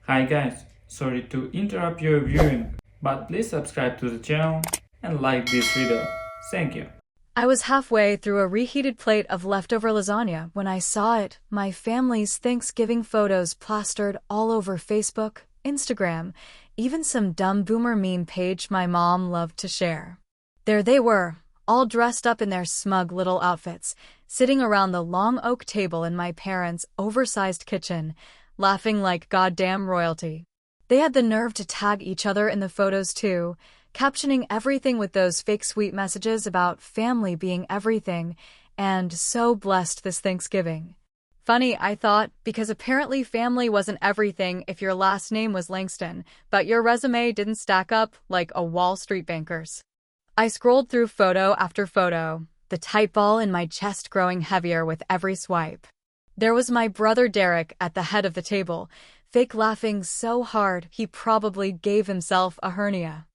Hi guys, sorry to interrupt your viewing, but please subscribe to the channel and like this video. Thank you. I was halfway through a reheated plate of leftover lasagna when I saw it, my family's Thanksgiving photos plastered all over Facebook, Instagram, even some dumb boomer meme page my mom loved to share. There they were, all dressed up in their smug little outfits, sitting around the long oak table in my parents' oversized kitchen, laughing like goddamn royalty. They had the nerve to tag each other in the photos too, captioning everything with those fake sweet messages about family being everything and so blessed this Thanksgiving. Funny, I thought, because apparently family wasn't everything if your last name was Langston, but your resume didn't stack up like a Wall Street banker's. I scrolled through photo after photo, the tight ball in my chest growing heavier with every swipe. There was my brother Derek at the head of the table, fake laughing so hard he probably gave himself a hernia.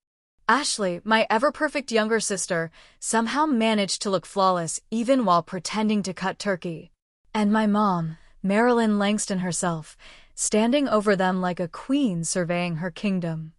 Ashley, my ever-perfect younger sister, somehow managed to look flawless even while pretending to cut turkey. And my mom, Marilyn Langston herself, standing over them like a queen surveying her kingdom.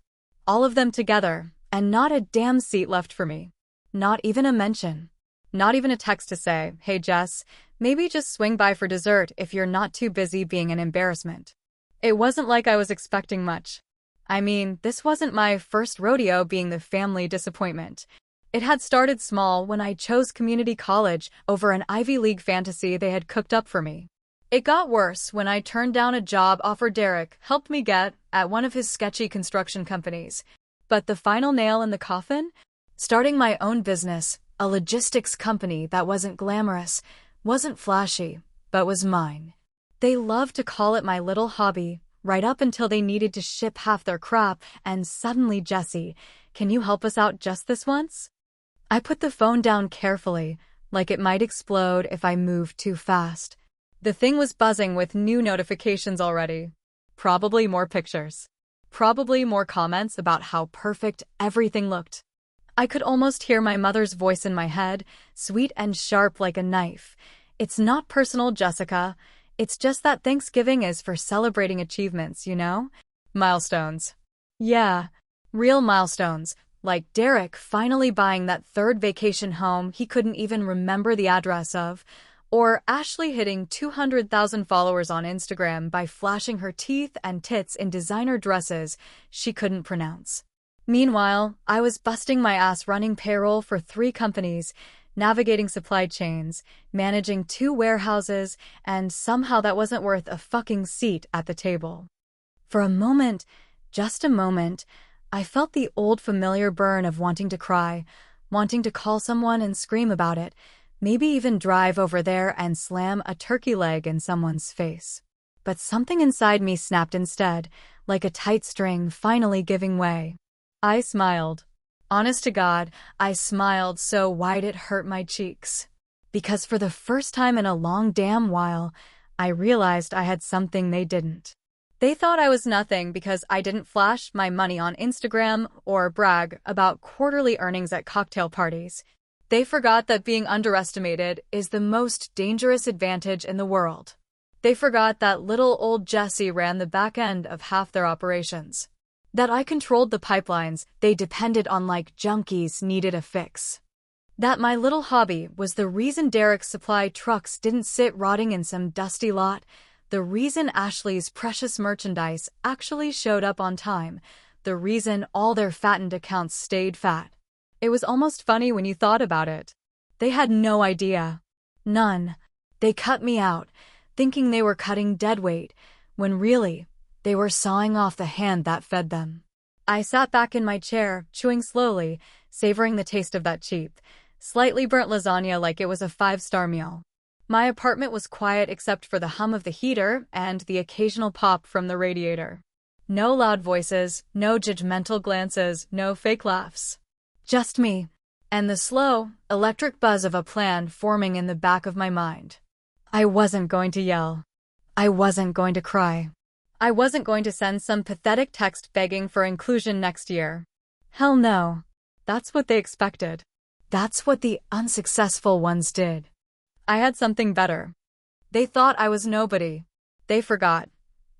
All of them together, and not a damn seat left for me. Not even a mention. Not even a text to say, "Hey Jess, maybe just swing by for dessert if you're not too busy being an embarrassment." It wasn't like I was expecting much. I mean, this wasn't my first rodeo being the family disappointment. It had started small when I chose community college over an Ivy League fantasy they had cooked up for me. It got worse when I turned down a job offer Derek helped me get at one of his sketchy construction companies. But the final nail in the coffin? Starting my own business, a logistics company that wasn't glamorous, wasn't flashy, but was mine. They loved to call it my little hobby, right up until they needed to ship half their crap, and suddenly, "Jesse, can you help us out just this once?" I put the phone down carefully, like it might explode if I moved too fast. The thing was buzzing with new notifications already. Probably more pictures. Probably more comments about how perfect everything looked. I could almost hear my mother's voice in my head, sweet and sharp like a knife. "It's not personal, Jessica. It's just that Thanksgiving is for celebrating achievements, you know? Milestones." Yeah, real milestones, like Derek finally buying that third vacation home he couldn't even remember the address of, or Ashley hitting 200,000 followers on Instagram by flashing her teeth and tits in designer dresses she couldn't pronounce. Meanwhile, I was busting my ass running payroll for 3 companies, navigating supply chains, managing 2 warehouses, and somehow that wasn't worth a fucking seat at the table. For a moment, just a moment, I felt the old familiar burn of wanting to cry, wanting to call someone and scream about it, maybe even drive over there and slam a turkey leg in someone's face. But something inside me snapped instead, like a tight string finally giving way. I smiled. Honest to God, I smiled so wide it hurt my cheeks. Because for the first time in a long damn while, I realized I had something they didn't. They thought I was nothing because I didn't flash my money on Instagram or brag about quarterly earnings at cocktail parties. They forgot that being underestimated is the most dangerous advantage in the world. They forgot that little old Jessie ran the back end of half their operations. That I controlled the pipelines they depended on like junkies needed a fix. That my little hobby was the reason Derek's supply trucks didn't sit rotting in some dusty lot, the reason Ashley's precious merchandise actually showed up on time, the reason all their fattened accounts stayed fat. It was almost funny when you thought about it. They had no idea. None. They cut me out, thinking they were cutting deadweight, when really, they were sawing off the hand that fed them. I sat back in my chair, chewing slowly, savoring the taste of that cheap, slightly burnt lasagna like it was a 5-star meal. My apartment was quiet except for the hum of the heater and the occasional pop from the radiator. No loud voices, no judgmental glances, no fake laughs. Just me, and the slow, electric buzz of a plan forming in the back of my mind. I wasn't going to yell. I wasn't going to cry. I wasn't going to send some pathetic text begging for inclusion next year. Hell no. That's what they expected. That's what the unsuccessful ones did. I had something better. They thought I was nobody. They forgot.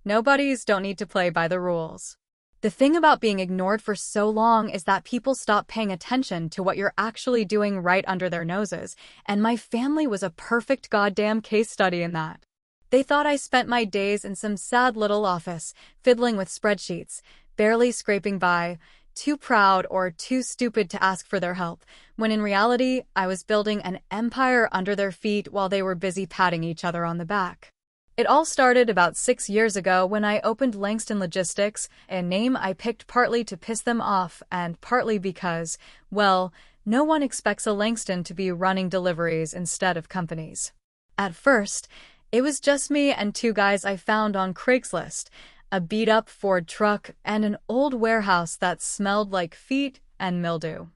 Nobodies don't need to play by the rules. The thing about being ignored for so long is that people stop paying attention to what you're actually doing right under their noses, and my family was a perfect goddamn case study in that. They thought I spent my days in some sad little office, fiddling with spreadsheets, barely scraping by, too proud or too stupid to ask for their help, when in reality, I was building an empire under their feet while they were busy patting each other on the back. It all started about 6 years ago when I opened Langston Logistics, a name I picked partly to piss them off and partly because, well, no one expects a Langston to be running deliveries instead of companies. At first, it was just me and 2 guys I found on Craigslist, a beat-up Ford truck and an old warehouse that smelled like feet and mildew.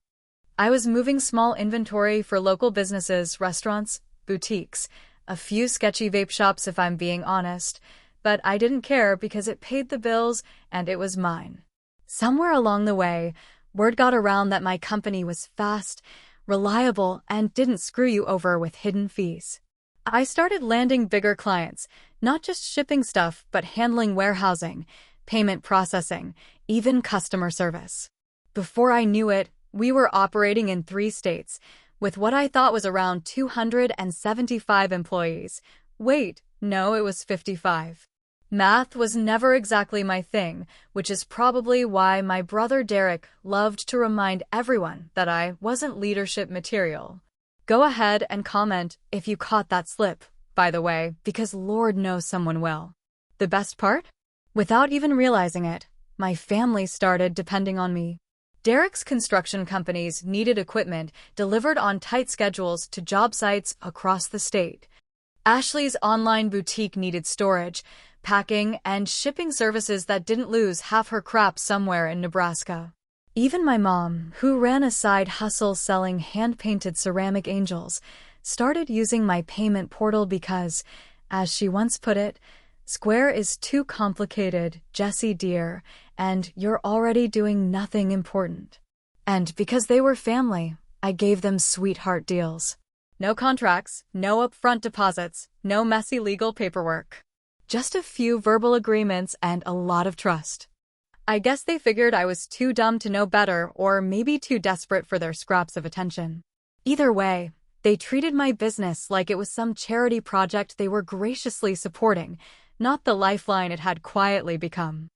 I was moving small inventory for local businesses, restaurants, boutiques, a few sketchy vape shops if I'm being honest, but I didn't care because it paid the bills and it was mine. Somewhere along the way, word got around that my company was fast, reliable, and didn't screw you over with hidden fees. I started landing bigger clients, not just shipping stuff, but handling warehousing, payment processing, even customer service. Before I knew it, we were operating in 3 states, with what I thought was around 275 employees. Wait, no, it was 55. Math was never exactly my thing, which is probably why my brother Derek loved to remind everyone that I wasn't leadership material. Go ahead and comment if you caught that slip, by the way, because Lord knows someone will. The best part? Without even realizing it, my family started depending on me. Derek's construction companies needed equipment delivered on tight schedules to job sites across the state. Ashley's online boutique needed storage, packing, and shipping services that didn't lose half her crap somewhere in Nebraska. Even my mom, who ran a side hustle selling hand-painted ceramic angels, started using my payment portal because, as she once put it, Square is too complicated, Jessie dear, and you're already doing nothing important. And because they were family, I gave them sweetheart deals. No contracts, no upfront deposits, no messy legal paperwork. Just a few verbal agreements and a lot of trust. I guess they figured I was too dumb to know better or maybe too desperate for their scraps of attention. Either way, they treated my business like it was some charity project they were graciously supporting, not the lifeline it had quietly become.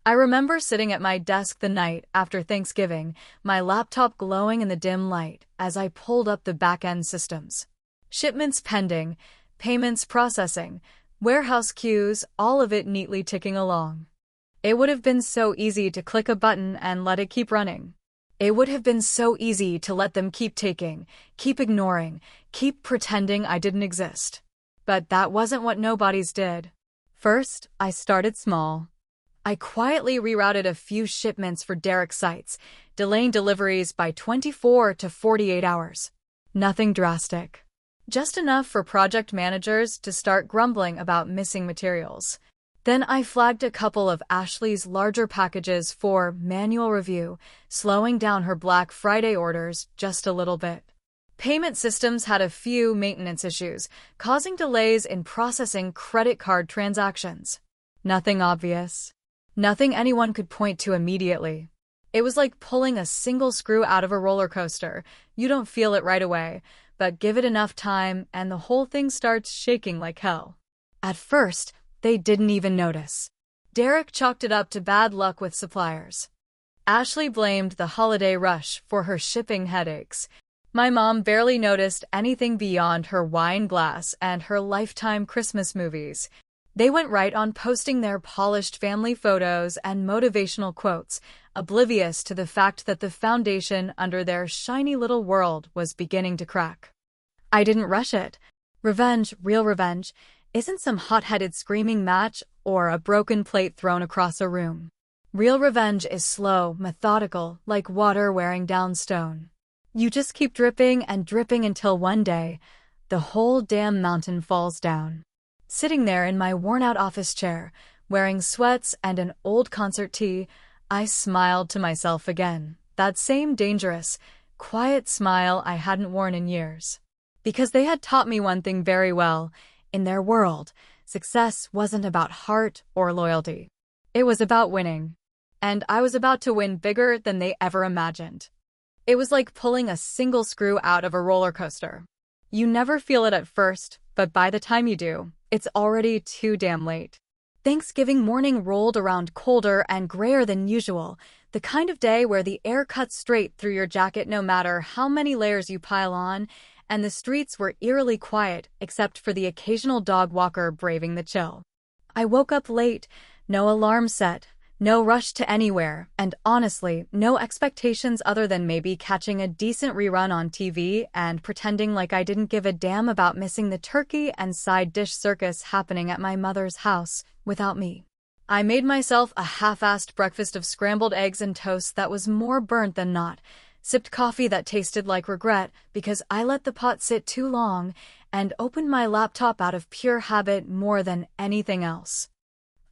I remember sitting at my desk the night after Thanksgiving, my laptop glowing in the dim light as I pulled up the back-end systems. Shipments pending, payments processing, warehouse queues, all of it neatly ticking along. It would have been so easy to click a button and let it keep running. It would have been so easy to let them keep taking, keep ignoring, keep pretending I didn't exist. But that wasn't what nobodies did. First, I started small. I quietly rerouted a few shipments for Derek's sites, delaying deliveries by 24 to 48 hours. Nothing drastic. Just enough for project managers to start grumbling about missing materials. Then I flagged a couple of Ashley's larger packages for manual review, slowing down her Black Friday orders just a little bit. Payment systems had a few maintenance issues, causing delays in processing credit card transactions. Nothing obvious. Nothing anyone could point to immediately. It was like pulling a single screw out of a roller coaster. You don't feel it right away, but give it enough time and the whole thing starts shaking like hell. At first, they didn't even notice. Derek chalked it up to bad luck with suppliers. Ashley blamed the holiday rush for her shipping headaches. My mom barely noticed anything beyond her wine glass and her Lifetime Christmas movies. They went right on posting their polished family photos and motivational quotes, oblivious to the fact that the foundation under their shiny little world was beginning to crack. I didn't rush it. Revenge, real revenge, isn't some hot-headed screaming match or a broken plate thrown across a room. Real revenge is slow, methodical, like water wearing down stone. You just keep dripping and dripping until one day, the whole damn mountain falls down. Sitting there in my worn-out office chair, wearing sweats and an old concert tee, I smiled to myself again, that same dangerous, quiet smile I hadn't worn in years. Because they had taught me one thing very well. In their world, Success wasn't about heart or loyalty. It was about winning. And I was about to win bigger than they ever imagined. It was like pulling a single screw out of a roller coaster. You never feel it at first, but by the time you do, it's already too damn late. Thanksgiving morning rolled around colder and grayer than usual, the kind of day where the air cuts straight through your jacket no matter how many layers you pile on, and the streets were eerily quiet except for the occasional dog walker braving the chill. I woke up late, no alarm set, no rush to anywhere, and honestly, no expectations other than maybe catching a decent rerun on TV and pretending like I didn't give a damn about missing the turkey and side dish circus happening at my mother's house without me. I made myself a half-assed breakfast of scrambled eggs and toast that was more burnt than not, sipped coffee that tasted like regret because I let the pot sit too long, and opened my laptop out of pure habit more than anything else.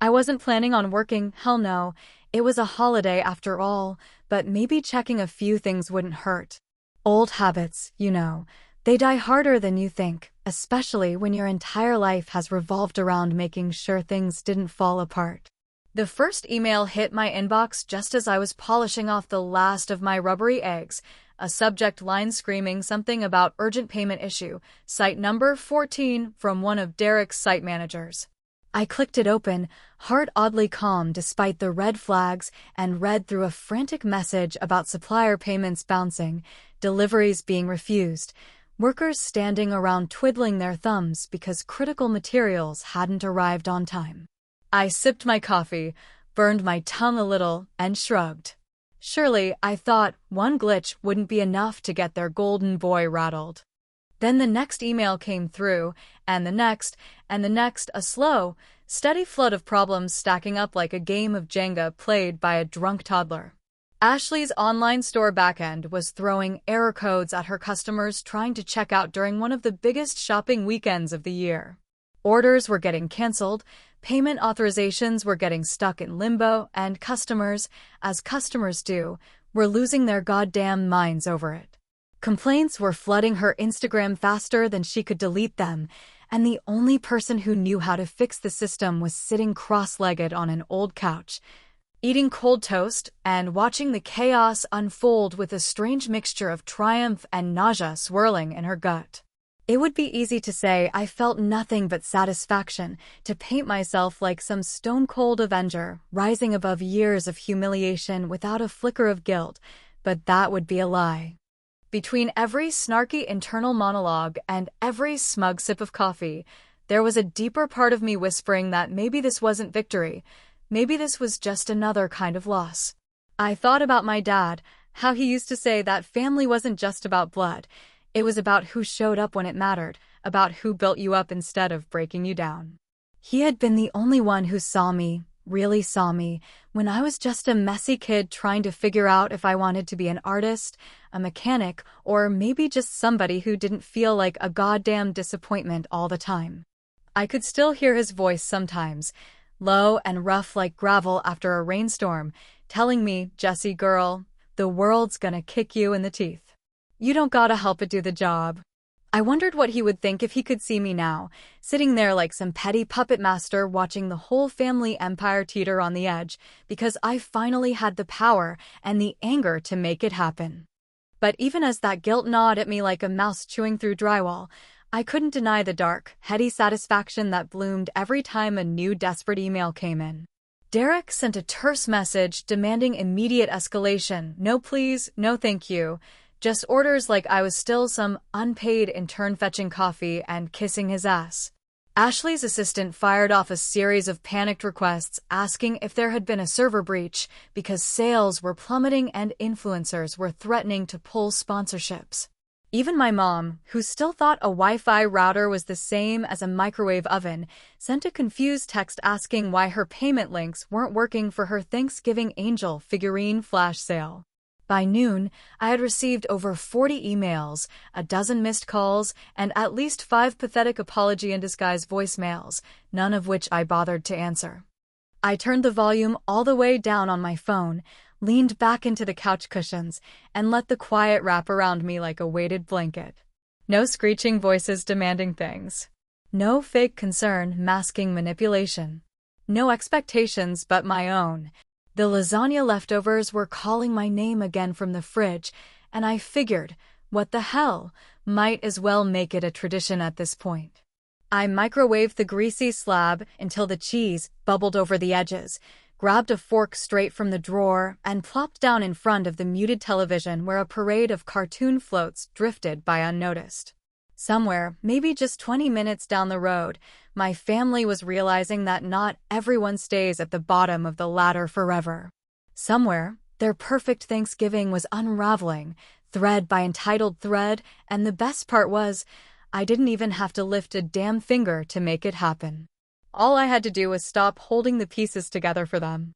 I wasn't planning on working, hell no. It was a holiday after all, but maybe checking a few things wouldn't hurt. Old habits, you know, they die harder than you think, especially when your entire life has revolved around making sure things didn't fall apart. The first email hit my inbox just as I was polishing off the last of my rubbery eggs, a subject line screaming something about urgent payment issue, site number 14 from one of Derek's site managers. I clicked it open, heart oddly calm despite the red flags, and read through a frantic message about supplier payments bouncing, deliveries being refused, workers standing around twiddling their thumbs because critical materials hadn't arrived on time. I sipped my coffee, burned my tongue a little, and shrugged. Surely, I thought, one glitch wouldn't be enough to get their golden boy rattled. Then the next email came through, and the next, a slow, steady flood of problems stacking up like a game of Jenga played by a drunk toddler. Ashley's online store backend was throwing error codes at her customers trying to check out during one of the biggest shopping weekends of the year. Orders were getting canceled, payment authorizations were getting stuck in limbo, and customers, as customers do, were losing their goddamn minds over it. Complaints were flooding her Instagram faster than she could delete them, and the only person who knew how to fix the system was sitting cross-legged on an old couch, eating cold toast and watching the chaos unfold with a strange mixture of triumph and nausea swirling in her gut. It would be easy to say I felt nothing but satisfaction, to paint myself like some stone-cold avenger, rising above years of humiliation without a flicker of guilt, but that would be a lie. Between every snarky internal monologue and every smug sip of coffee, there was a deeper part of me whispering that maybe this wasn't victory, maybe this was just another kind of loss. I thought about my dad, how he used to say that family wasn't just about blood, it was about who showed up when it mattered, about who built you up instead of breaking you down. He had been the only one who saw me, really saw me, when I was just a messy kid trying to figure out if I wanted to be an artist, a mechanic, or maybe just somebody who didn't feel like a goddamn disappointment all the time. I could still hear his voice sometimes, low and rough like gravel after a rainstorm, telling me, "Jessie girl, the world's gonna kick you in the teeth. You don't gotta help it do the job." I wondered what he would think if he could see me now, sitting there like some petty puppet master watching the whole family empire teeter on the edge, because I finally had the power and the anger to make it happen. But even as that guilt gnawed at me like a mouse chewing through drywall, I couldn't deny the dark, heady satisfaction that bloomed every time a new desperate email came in. Derek sent a terse message demanding immediate escalation. No please, no thank you. Just orders like I was still some unpaid intern fetching coffee and kissing his ass. Ashley's assistant fired off a series of panicked requests asking if there had been a server breach because sales were plummeting and influencers were threatening to pull sponsorships. Even my mom, who still thought a Wi-Fi router was the same as a microwave oven, sent a confused text asking why her payment links weren't working for her Thanksgiving Angel figurine flash sale. By noon, I had received over 40 emails, a dozen missed calls, and at least 5 pathetic apology-in-disguise voicemails, none of which I bothered to answer. I turned the volume all the way down on my phone, leaned back into the couch cushions, and let the quiet wrap around me like a weighted blanket. No screeching voices demanding things. No fake concern masking manipulation. No expectations but my own. The lasagna leftovers were calling my name again from the fridge, and I figured, what the hell, might as well make it a tradition at this point. I microwaved the greasy slab until the cheese bubbled over the edges, grabbed a fork straight from the drawer, and plopped down in front of the muted television where a parade of cartoon floats drifted by unnoticed. Somewhere, maybe just 20 minutes down the road, my family was realizing that not everyone stays at the bottom of the ladder forever. Somewhere, their perfect Thanksgiving was unraveling, thread by entitled thread, and the best part was, I didn't even have to lift a damn finger to make it happen. All I had to do was stop holding the pieces together for them.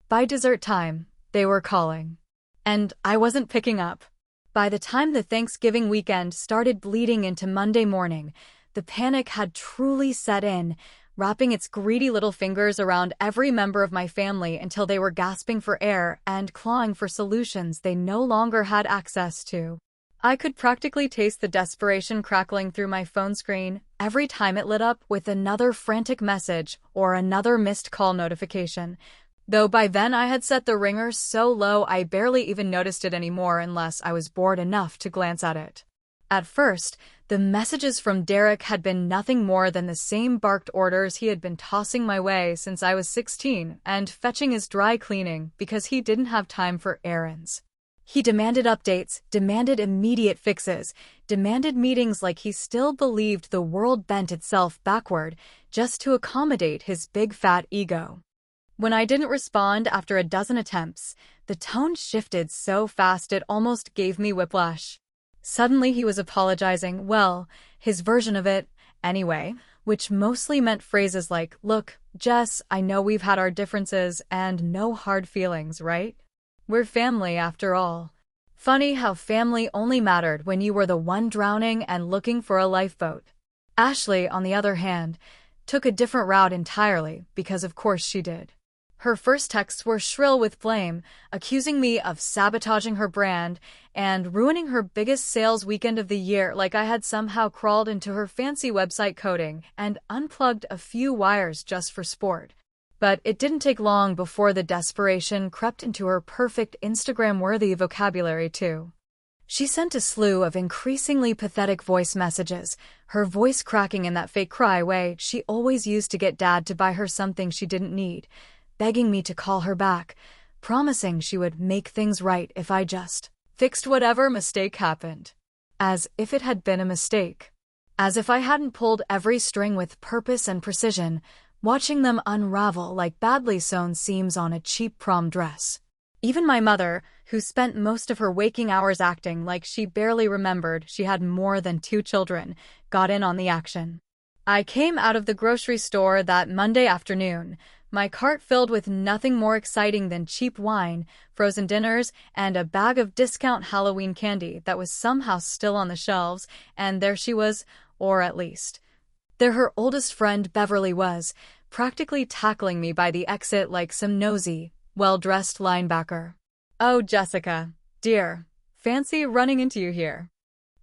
By dessert time, they were calling. And I wasn't picking up. By the time the Thanksgiving weekend started bleeding into Monday morning, the panic had truly set in, wrapping its greedy little fingers around every member of my family until they were gasping for air and clawing for solutions they no longer had access to. I could practically taste the desperation crackling through my phone screen every time it lit up with another frantic message or another missed call notification, though by then I had set the ringer so low I barely even noticed it anymore unless I was bored enough to glance at it. At first, the messages from Derek had been nothing more than the same barked orders he had been tossing my way since I was 16 and fetching his dry cleaning because he didn't have time for errands. He demanded updates, demanded immediate fixes, demanded meetings like he still believed the world bent itself backward just to accommodate his big fat ego. When I didn't respond after a dozen attempts, the tone shifted so fast it almost gave me whiplash. Suddenly he was apologizing, well, his version of it, anyway, which mostly meant phrases like, "Look, Jess, I know we've had our differences and no hard feelings, right? We're family after all." Funny how family only mattered when you were the one drowning and looking for a lifeboat. Ashley, on the other hand, took a different route entirely, because of course she did. Her first texts were shrill with blame, accusing me of sabotaging her brand and ruining her biggest sales weekend of the year like I had somehow crawled into her fancy website coding and unplugged a few wires just for sport. But it didn't take long before the desperation crept into her perfect Instagram-worthy vocabulary too. She sent a slew of increasingly pathetic voice messages, her voice cracking in that fake cry way she always used to get Dad to buy her something she didn't need, begging me to call her back, promising she would make things right if I just fixed whatever mistake happened. As if it had been a mistake. As if I hadn't pulled every string with purpose and precision, watching them unravel like badly sewn seams on a cheap prom dress. Even my mother, who spent most of her waking hours acting like she barely remembered she had more than 2 children, got in on the action. I came out of the grocery store that Monday afternoon, my cart filled with nothing more exciting than cheap wine, frozen dinners, and a bag of discount Halloween candy that was somehow still on the shelves, and there she was, or at least, there her oldest friend Beverly was, practically tackling me by the exit like some nosy, well-dressed linebacker. "Oh, Jessica, dear, fancy running into you here,"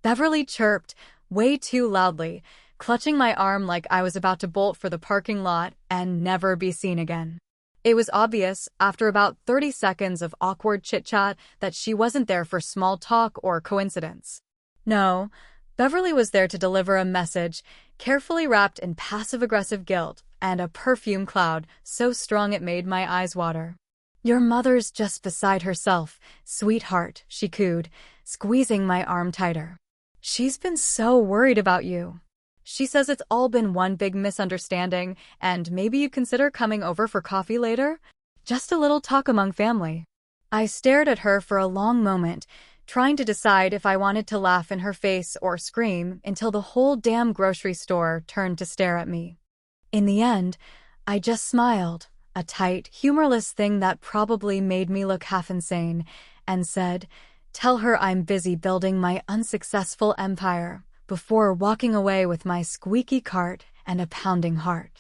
Beverly chirped, way too loudly, clutching my arm like I was about to bolt for the parking lot and never be seen again. It was obvious, after about 30 seconds of awkward chit-chat, that she wasn't there for small talk or coincidence. No, Beverly was there to deliver a message, carefully wrapped in passive-aggressive guilt and a perfume cloud so strong it made my eyes water. "Your mother's just beside herself, sweetheart," she cooed, squeezing my arm tighter. "She's been so worried about you. She says it's all been one big misunderstanding, and maybe you consider coming over for coffee later? Just a little talk among family." I stared at her for a long moment, trying to decide if I wanted to laugh in her face or scream until the whole damn grocery store turned to stare at me. In the end, I just smiled, a tight, humorless thing that probably made me look half insane, and said, "Tell her I'm busy building my unsuccessful empire," before walking away with my squeaky cart and a pounding heart.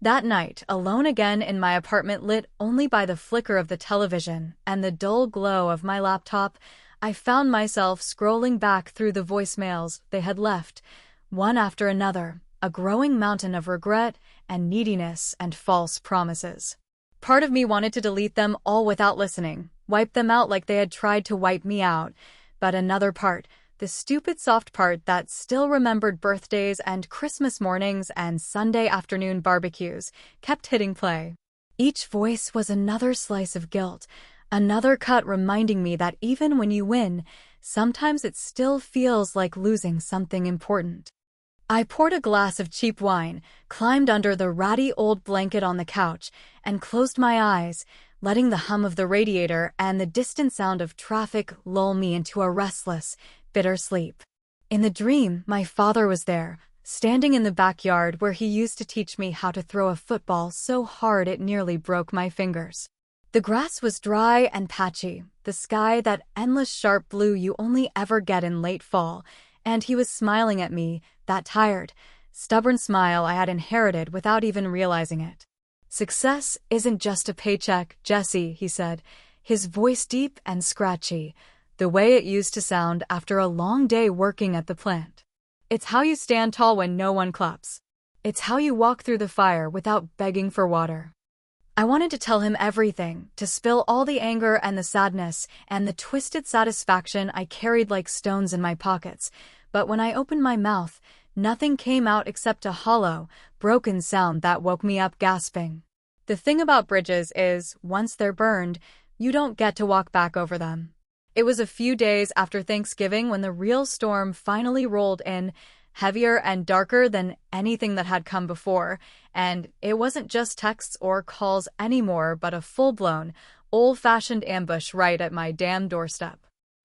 That night, alone again in my apartment lit only by the flicker of the television and the dull glow of my laptop, I found myself scrolling back through the voicemails they had left, one after another, a growing mountain of regret and neediness and false promises. Part of me wanted to delete them all without listening, wipe them out like they had tried to wipe me out, but another part, the stupid soft part that still remembered birthdays and Christmas mornings and Sunday afternoon barbecues, kept hitting play. Each voice was another slice of guilt, another cut reminding me that even when you win, sometimes it still feels like losing something important. I poured a glass of cheap wine, climbed under the ratty old blanket on the couch, and closed my eyes, letting the hum of the radiator and the distant sound of traffic lull me into a restless, bitter sleep. In the dream, my father was there, standing in the backyard where he used to teach me how to throw a football so hard it nearly broke my fingers. The grass was dry and patchy, the sky that endless sharp blue you only ever get in late fall, and he was smiling at me, that tired, stubborn smile I had inherited without even realizing it. "Success isn't just a paycheck, Jesse," he said, his voice deep and scratchy, the way it used to sound after a long day working at the plant. "It's how you stand tall when no one claps. It's how you walk through the fire without begging for water." I wanted to tell him everything, to spill all the anger and the sadness and the twisted satisfaction I carried like stones in my pockets, but when I opened my mouth, nothing came out except a hollow, broken sound that woke me up gasping. The thing about bridges is, once they're burned, you don't get to walk back over them. It was a few days after Thanksgiving when the real storm finally rolled in, heavier and darker than anything that had come before, and it wasn't just texts or calls anymore but a full-blown, old-fashioned ambush right at my damn doorstep.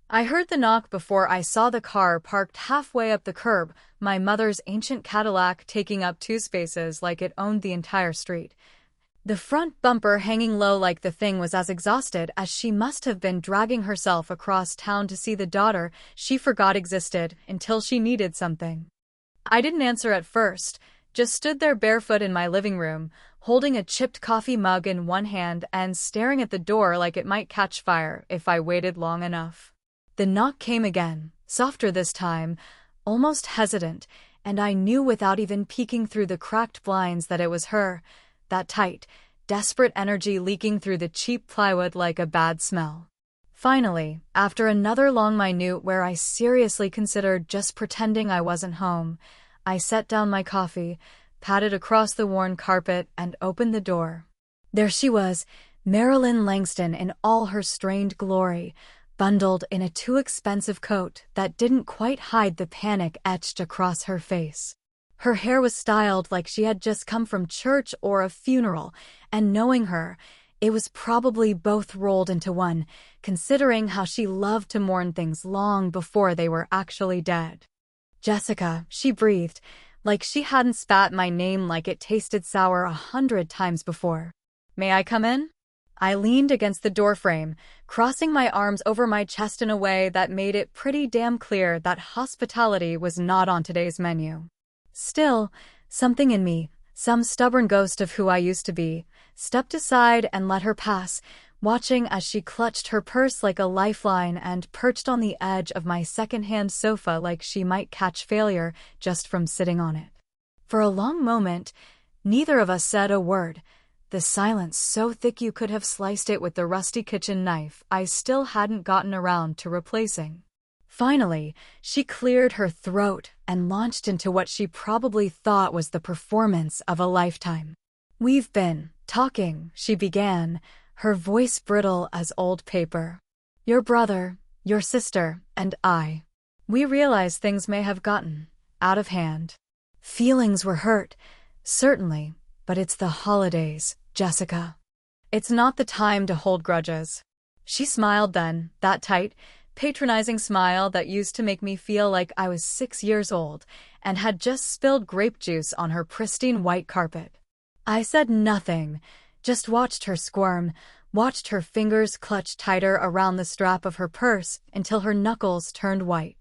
I heard the knock before I saw the car parked halfway up the curb, my mother's ancient Cadillac taking up 2 spaces like it owned the entire street. The front bumper hanging low like the thing was as exhausted as she must have been dragging herself across town to see the daughter she forgot existed until she needed something. I didn't answer at first, just stood there barefoot in my living room, holding a chipped coffee mug in one hand and staring at the door like it might catch fire if I waited long enough. The knock came again, softer this time, almost hesitant, and I knew without even peeking through the cracked blinds that it was her, that tight, desperate energy leaking through the cheap plywood like a bad smell. Finally, after another long minute where I seriously considered just pretending I wasn't home, I set down my coffee, patted across the worn carpet, and opened the door. There she was, Marilyn Langston in all her strained glory, bundled in a too expensive coat that didn't quite hide the panic etched across her face. Her hair was styled like she had just come from church or a funeral, and knowing her, it was probably both rolled into one, considering how she loved to mourn things long before they were actually dead. "Jessica," she breathed, like she hadn't spat my name like it tasted sour 100 times before. "May I come in?" I leaned against the doorframe, crossing my arms over my chest in a way that made it pretty damn clear that hospitality was not on today's menu. Still, something in me, some stubborn ghost of who I used to be, stepped aside and let her pass, watching as she clutched her purse like a lifeline and perched on the edge of my second-hand sofa like she might catch failure just from sitting on it. For a long moment, neither of us said a word, the silence so thick you could have sliced it with the rusty kitchen knife I still hadn't gotten around to replacing. Finally, she cleared her throat and launched into what she probably thought was the performance of a lifetime. "We've been talking," she began, her voice brittle as old paper. "Your brother, your sister, and I. We realize things may have gotten out of hand. Feelings were hurt, certainly, but it's the holidays, Jessica. It's not the time to hold grudges." She smiled then, that tight, patronizing smile that used to make me feel like I was 6 years old and had just spilled grape juice on her pristine white carpet. I said nothing, just watched her squirm, watched her fingers clutch tighter around the strap of her purse until her knuckles turned white.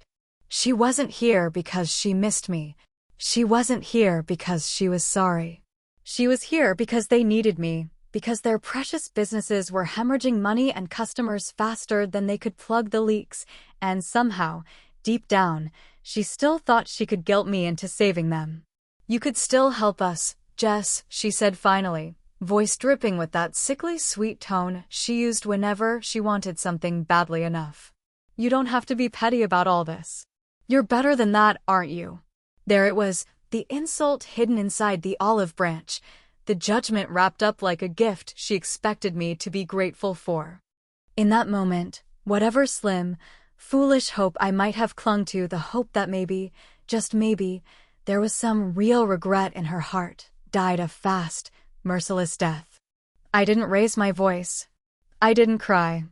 She wasn't here because she missed me. She wasn't here because she was sorry. She was here because they needed me, because their precious businesses were hemorrhaging money and customers faster than they could plug the leaks, and somehow, deep down, she still thought she could guilt me into saving them. You could still help us, Jess, she said finally, voice dripping with that sickly sweet tone she used whenever she wanted something badly enough. You don't have to be petty about all this. You're better than that, aren't you? There it was, the insult hidden inside the olive branch, the judgment wrapped up like a gift she expected me to be grateful for. In that moment, whatever slim, foolish hope I might have clung to, the hope that maybe, just maybe, there was some real regret in her heart, died a fast, merciless death. I didn't raise my voice. I didn't cry.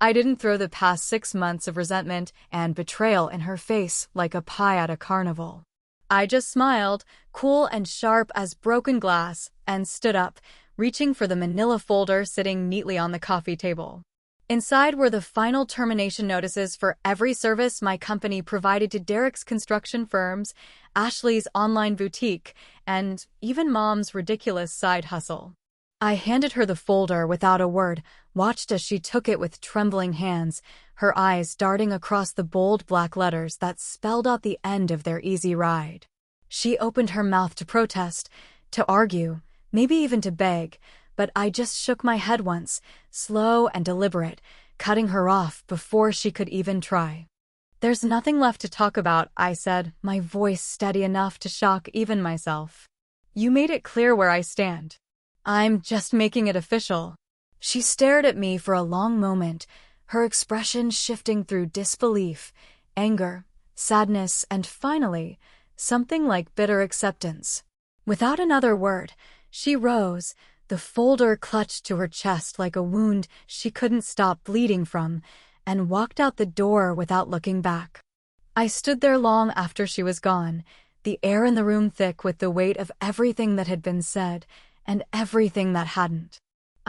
I didn't throw the past 6 months of resentment and betrayal in her face like a pie at a carnival. I just smiled, cool and sharp as broken glass, and stood up, reaching for the manila folder sitting neatly on the coffee table. Inside were the final termination notices for every service my company provided to Derek's construction firms, Ashley's online boutique, and even Mom's ridiculous side hustle. I handed her the folder without a word, watched as she took it with trembling hands, her eyes darting across the bold black letters that spelled out the end of their easy ride. She opened her mouth to protest, to argue, maybe even to beg, but I just shook my head once, slow and deliberate, cutting her off before she could even try. There's nothing left to talk about, I said, my voice steady enough to shock even myself. You made it clear where I stand. I'm just making it official. She stared at me for a long moment, her expression shifting through disbelief, anger, sadness, and finally, something like bitter acceptance. Without another word, she rose, the folder clutched to her chest like a wound she couldn't stop bleeding from, and walked out the door without looking back. I stood there long after she was gone, the air in the room thick with the weight of everything that had been said, and everything that hadn't.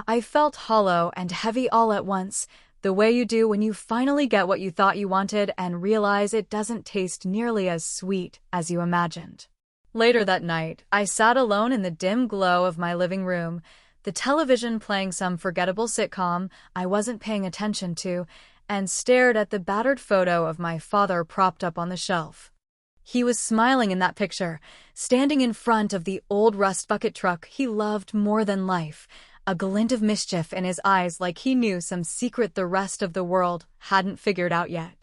I felt hollow and heavy all at once, the way you do when you finally get what you thought you wanted and realize it doesn't taste nearly as sweet as you imagined. Later that night, I sat alone in the dim glow of my living room, the television playing some forgettable sitcom I wasn't paying attention to, and stared at the battered photo of my father propped up on the shelf. He was smiling in that picture, standing in front of the old rust bucket truck he loved more than life, a glint of mischief in his eyes like he knew some secret the rest of the world hadn't figured out yet.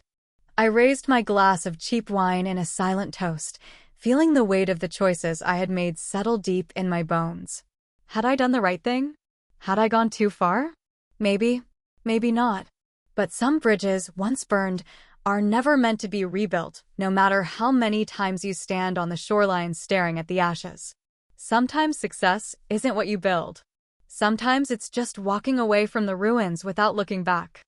I raised my glass of cheap wine in a silent toast, feeling the weight of the choices I had made settle deep in my bones. Had I done the right thing? Had I gone too far? Maybe, maybe not. But some bridges, once burned, are never meant to be rebuilt, no matter how many times you stand on the shoreline staring at the ashes. Sometimes success isn't what you build. Sometimes it's just walking away from the ruins without looking back.